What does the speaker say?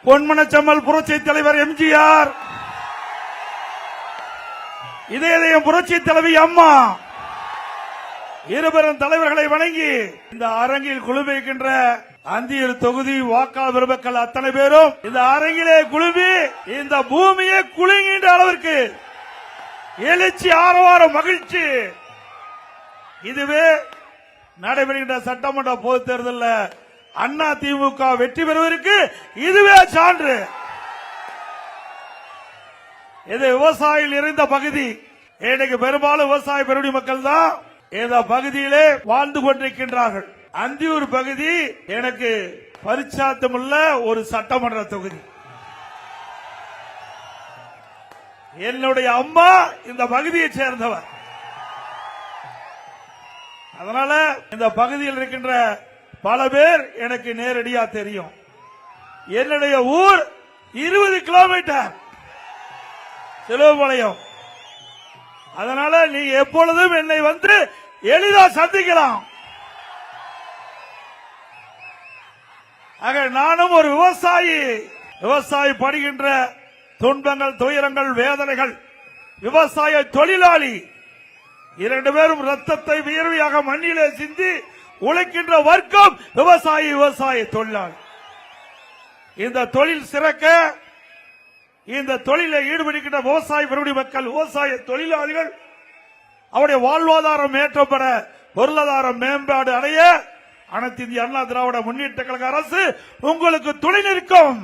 பொன்மனச்செம்மல் புரட்சி தலைவர் எம்ஜிஆர், இதயம் புரட்சி தலைவி அம்மா, இருபெரும் தலைவர்களை வணங்கி இந்த அரங்கில் குழுமிக்கின்ற அந்தியூர் தொகுதி வாக்காளர் பெருமக்கள் அத்தனை பேரும் இந்த அரங்கிலே குழுமி இந்த பூமியை குலுங்குகின்ற அளவிற்கு எழுச்சி, ஆரவாரம், மகிழ்ச்சி. இதுவே நடைபெறுகின்ற சட்டமன்ற பொதுத் தேர்தலில் அண்ணா திமுக வெற்றி பெறுவதற்கு இதுவே சான்று. இது விவசாயிகள் நிறைந்த பகுதி. இன்னைக்கு பெரும்பாலும் விவசாய பெருடி மக்கள் தான் இந்த பகுதியிலே வாழ்ந்து கொண்டிருக்கின்றார்கள். அந்தியூர் பகுதி எனக்கு பரிச்சாத்தமுள்ள ஒரு சட்டமன்ற தொகுதி. என்னுடைய அம்மா இந்த பகுதியை சேர்ந்தவர். அதனால இந்த பகுதியில் இருக்கின்ற பல பேர் எனக்கு நேரடியா தெரியும். என்னுடைய ஊர் 20 கிலோமீட்டர் சிலுவபாளையம். அதனால நீ எப்பொழுதும் என்னை வந்து எளிதா சந்திக்கலாம். ஆக நானும் ஒரு விவசாயி படுகின்ற துன்பங்கள், துயரங்கள், வேதனைகள், விவசாய தொழிலாளி, இரண்டு பேரும் ரத்தத்தை வியர்வையாக மண்ணிலே சிந்தி உழைக்கின்ற வர்க்கம் விவசாய தொழிலாளி. இந்த தொழில் சிறக்க, இந்த தொழிலை ஈடுபடுகின்ற விவசாய பெருடி மக்கள், விவசாய தொழிலாளிகள் அவருடைய வாழ்வாதாரம் ஏற்றப்பட, பொருளாதார மேம்பாடு அடைய அனைத்து இந்திய அண்ணா திராவிட முன்னேற்ற கழக அரசு உங்களுக்கு துணை நிற்கும்.